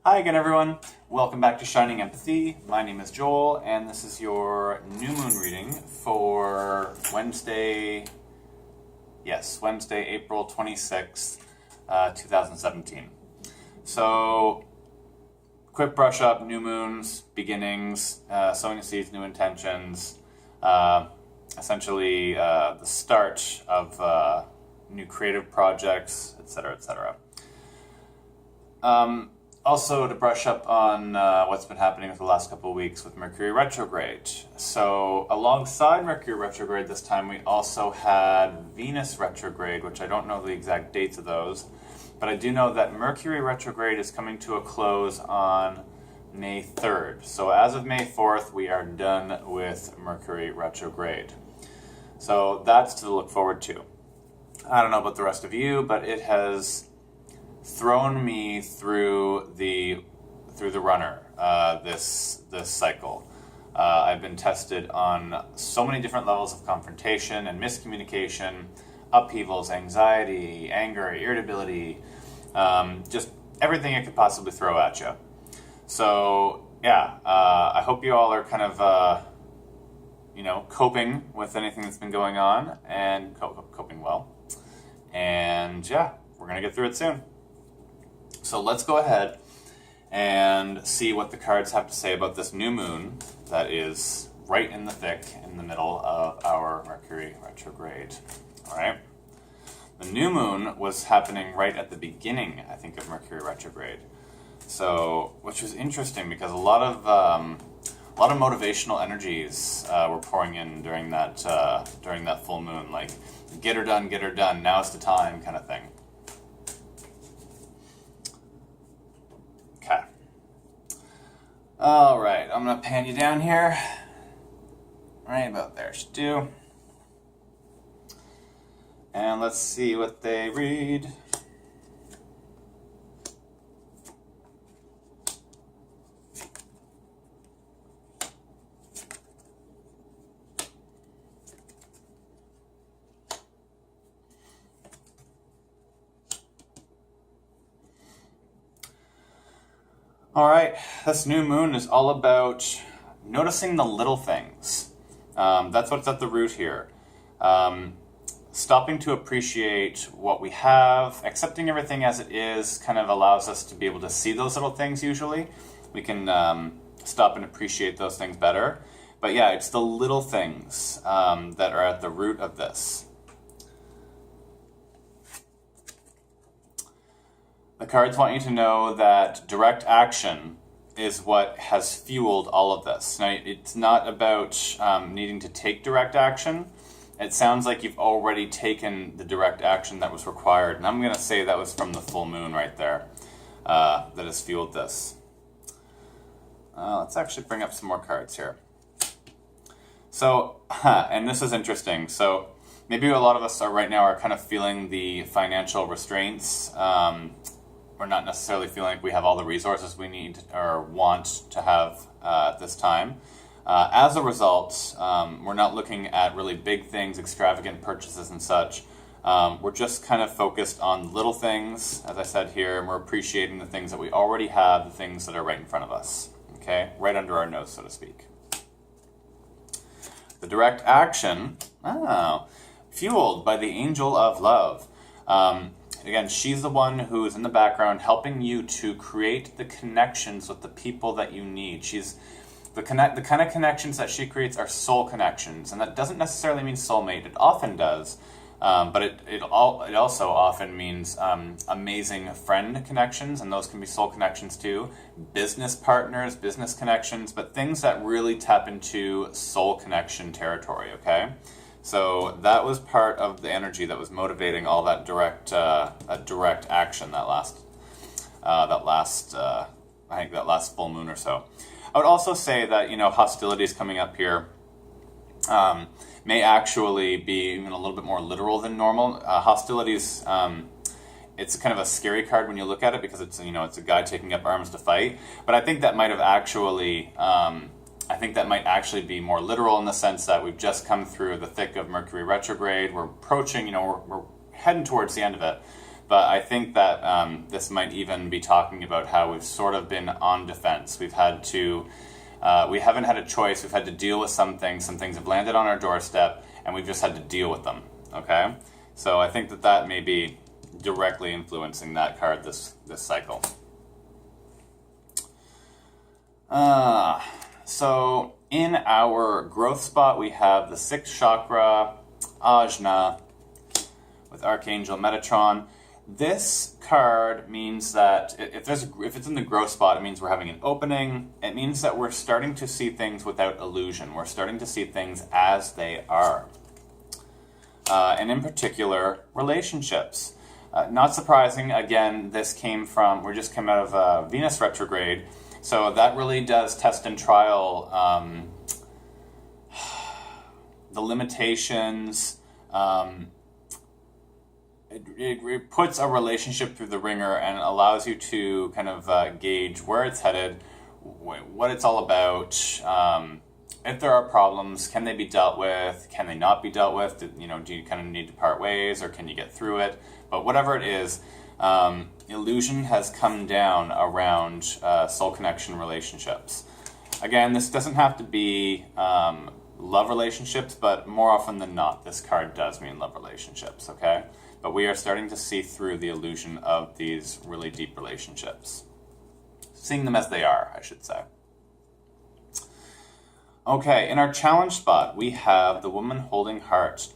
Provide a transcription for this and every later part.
Hi again, everyone. Welcome back to Shining Empathy. My name is Joel, and this is your new moon reading for Wednesday, April 26th, 2017. So, quick brush up, new moons, beginnings, sowing the seeds, new intentions, essentially the start of new creative projects, etc., etc. Also, to brush up on what's been happening with the last couple of weeks with Mercury retrograde. So, alongside Mercury retrograde this time, we also had Venus retrograde, which I don't know the exact dates of those, but I do know that Mercury retrograde is coming to a close on May 3rd. So, as of May 4th, we are done with Mercury retrograde. So, that's to look forward to. I don't know about the rest of you, but it has thrown me through the runner this cycle. I've been tested on so many different levels of confrontation and miscommunication, upheavals, anxiety, anger, irritability, just everything it could possibly throw at you. So yeah, I hope you all are kind of coping with anything that's been going on and coping well. And yeah, we're gonna get through it soon. So let's go ahead and see what the cards have to say about this new moon that is right in the thick, in the middle of our Mercury retrograde. All right. The new moon was happening right at the beginning, I think, of Mercury retrograde. So, which was interesting because a lot of motivational energies were pouring in during that full moon, like get her done, now's the time kind of thing. Okay. All right, I'm gonna pan you down here. Right about there should do. And let's see what they read. All right, this new moon is all about noticing the little things. That's what's at the root here. Stopping to appreciate what we have, accepting everything as it is kind of allows us to be able to see those little things usually. We can stop and appreciate those things better. But yeah, it's the little things that are at the root of this. The cards want you to know that direct action is what has fueled all of this. Now, it's not about needing to take direct action. It sounds like you've already taken the direct action that was required. And I'm going to say that was from the full moon right there that has fueled this. Let's actually bring up some more cards here. So, and this is interesting. So maybe a lot of us right now are kind of feeling the financial restraints. We're not necessarily feeling like we have all the resources we need or want to have at this time. As a result, we're not looking at really big things, extravagant purchases and such. We're just kind of focused on little things, as I said here, and we're appreciating the things that we already have, the things that are right in front of us, okay? Right under our nose, so to speak. The direct action, fueled by the angel of love. Again, she's the one who is in the background helping you to create the connections with the people that you need. She's the kind of connections that she creates are soul connections, and that doesn't necessarily mean soulmate. It often does, but it also often means amazing friend connections, and those can be soul connections too. Business partners, business connections, but things that really tap into soul connection territory. Okay. So that was part of the energy that was motivating all that direct action I think that last full moon or so. I would also say that hostilities coming up here may actually be even a little bit more literal than normal. Hostilities, it's kind of a scary card when you look at it because it's a guy taking up arms to fight. But I think that might have actually. I think that might actually be more literal in the sense that we've just come through the thick of Mercury retrograde. We're approaching, we're heading towards the end of it. But I think that this might even be talking about how we've sort of been on defense. We've had to, we haven't had a choice. We've had to deal with some things. Some things have landed on our doorstep, and we've just had to deal with them. Okay? So I think that that may be directly influencing that card this cycle. So in our growth spot, we have the 6th chakra, Ajna, with Archangel Metatron. This card means that if it's in the growth spot, it means we're having an opening. It means that we're starting to see things without illusion. We're starting to see things as they are. And in particular, relationships. Not surprising, again, this came from, we just came out of Venus retrograde, so that really does test and trial the limitations. It puts a relationship through the ringer and allows you to kind of gauge where it's headed, what it's all about. If there are problems, can they be dealt with? Can they not be dealt with? Do you kind of need to part ways, or can you get through it? But whatever it is, illusion has come down around soul connection relationships. Again, this doesn't have to be love relationships, but more often than not, this card does mean love relationships, okay? But we are starting to see through the illusion of these really deep relationships. Seeing them as they are, I should say. Okay, in our challenge spot, we have the woman holding heart.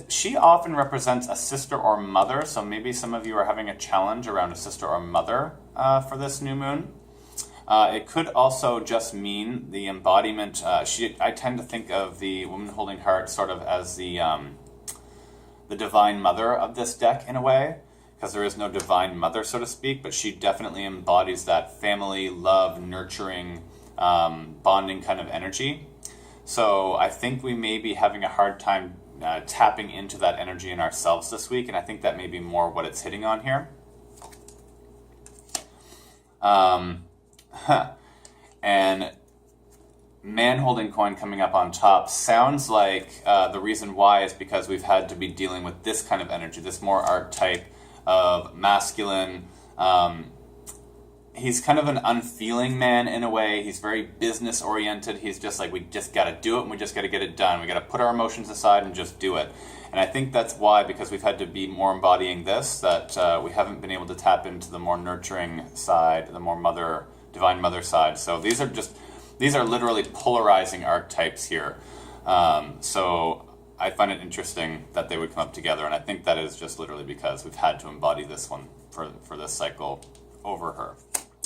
She often represents a sister or mother, so maybe some of you are having a challenge around a sister or mother for this new moon. It could also just mean the embodiment. I tend to think of the woman holding heart sort of as the divine mother of this deck in a way, because there is no divine mother, so to speak, but she definitely embodies that family, love, nurturing, bonding kind of energy. So I think we may be having a hard time tapping into that energy in ourselves this week, and I think that may be more what it's hitting on here. And man holding coin coming up on top sounds like the reason why is because we've had to be dealing with this kind of energy, this more archetype of masculine. He's kind of an unfeeling man in a way. He's very business oriented. He's just like, we just got to do it and we just got to get it done. We got to put our emotions aside and just do it. And I think that's why, because we've had to be more embodying this, that we haven't been able to tap into the more nurturing side, the more divine mother side. So these are literally polarizing archetypes here. So I find it interesting that they would come up together. And I think that is just literally because we've had to embody this one for this cycle over her.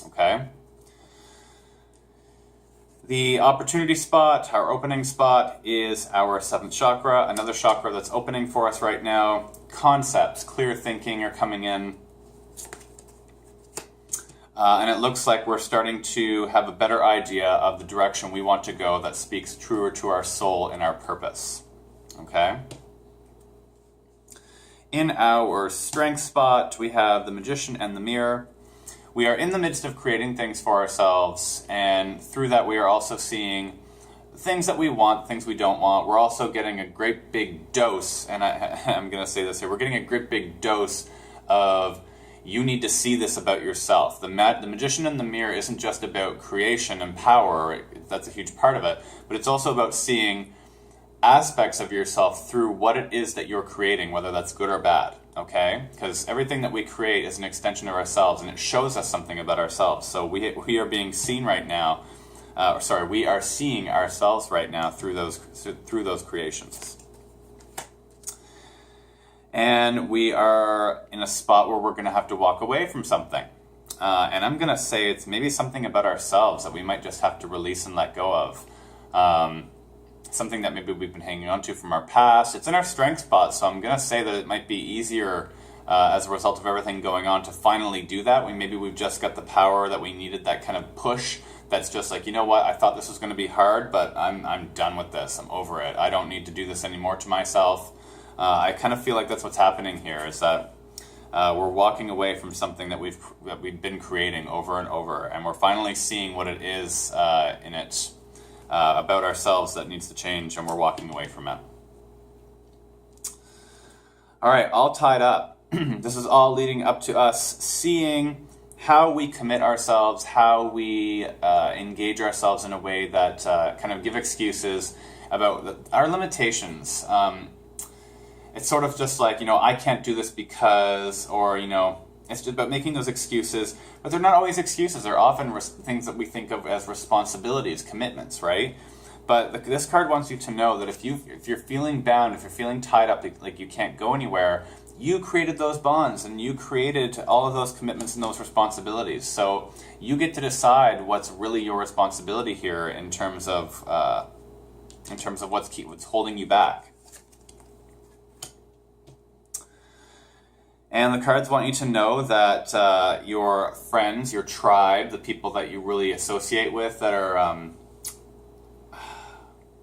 Okay. The opportunity spot, our opening spot, is our 7th chakra, another chakra that's opening for us right now. Concepts, clear thinking are coming in. And it looks like we're starting to have a better idea of the direction we want to go that speaks truer to our soul and our purpose. Okay? In our strength spot, we have the Magician and the Mirror. We are in the midst of creating things for ourselves, and through that we are also seeing things that we want, things we don't want. We're also getting a great big dose, and I'm going to say this here, we're getting a great big dose of you need to see this about yourself. The Magician and the Mirror isn't just about creation and power, that's a huge part of it, but it's also about seeing aspects of yourself through what it is that you're creating, whether that's good or bad. Okay? Because everything that we create is an extension of ourselves, and it shows us something about ourselves. So we are being seen right now, we are seeing ourselves right now through those creations. And we are in a spot where we're going to have to walk away from something. And I'm going to say it's maybe something about ourselves that we might just have to release and let go of. Something that maybe we've been hanging on to from our past. It's in our strength spot, so I'm going to say that it might be easier as a result of everything going on to finally do that. Maybe we've just got the power that we needed, that kind of push that's just like, you know what, I thought this was going to be hard, but I'm done with this. I'm over it. I don't need to do this anymore to myself. I kind of feel like that's what's happening here, is that we're walking away from something that we've been creating over and over, and we're finally seeing what it is in it. About ourselves that needs to change, and we're walking away from it. All right, all tied up. this is all leading up to us seeing how we commit ourselves, how we engage ourselves in a way that kind of give excuses about our limitations. It's sort of just like, I can't do this because, or, it's just about making those excuses, but they're not always excuses. They're often things that we think of as responsibilities, commitments, right? But this card wants you to know that if you're feeling bound, if you're feeling tied up, like you can't go anywhere, you created those bonds and you created all of those commitments and those responsibilities. So you get to decide what's really your responsibility here in terms of what's holding you back. And the cards want you to know that your friends, your tribe, the people that you really associate with, that are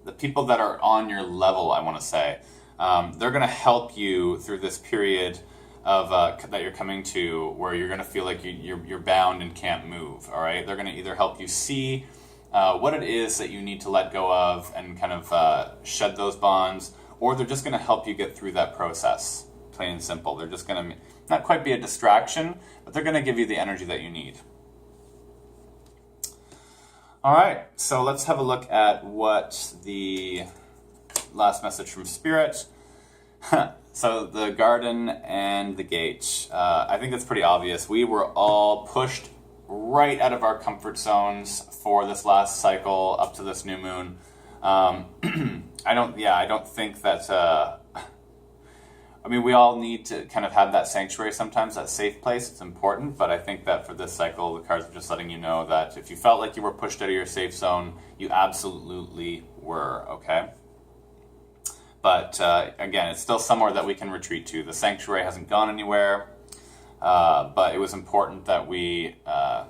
the people that are on your level, I want to say, they're going to help you through this period of that you're coming to, where you're going to feel like you're bound and can't move. All right, they're going to either help you see what it is that you need to let go of and kind of shed those bonds, or they're just going to help you get through that process. Plain and simple. They're just going to not quite be a distraction, but they're going to give you the energy that you need. All right, so let's have a look at what the last message from Spirit. So the garden and the gate. I think that's pretty obvious. We were all pushed right out of our comfort zones for this last cycle up to this new moon. I don't think that. We all need to kind of have that sanctuary sometimes, that safe place. It's important, but I think that for this cycle, the cards are just letting you know that if you felt like you were pushed out of your safe zone, you absolutely were, okay? But again, it's still somewhere that we can retreat to. The sanctuary hasn't gone anywhere, but it was important that we kind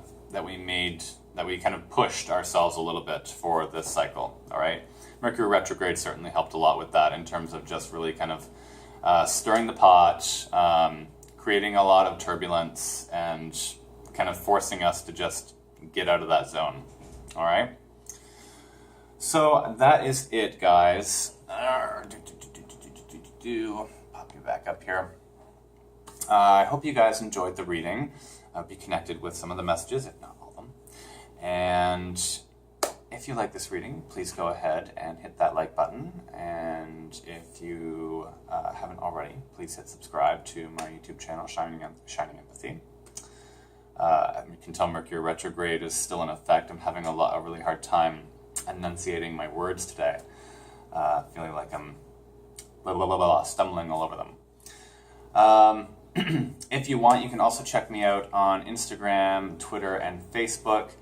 of pushed ourselves a little bit for this cycle, all right? Mercury retrograde certainly helped a lot with that in terms of just really kind of stirring the pot, creating a lot of turbulence, and kind of forcing us to just get out of that zone. All right? So that is it, guys. Pop you back up here. I hope you guys enjoyed the reading. Be connected with some of the messages, if not all of them. And if you like this reading, please go ahead and hit that like button. And if you haven't already, please hit subscribe to my YouTube channel, Shining Empathy. You can tell Mercury retrograde is still in effect. I'm having a really hard time enunciating my words today. Feeling like I'm stumbling all over them. If you want, you can also check me out on Instagram, Twitter, and Facebook.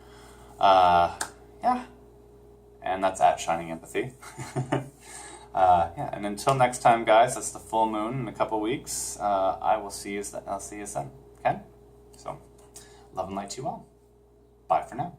And that's at Shining Empathy. And until next time, guys, that's the full moon in a couple weeks. I'll see you then. Okay? So, love and light to you all. Bye for now.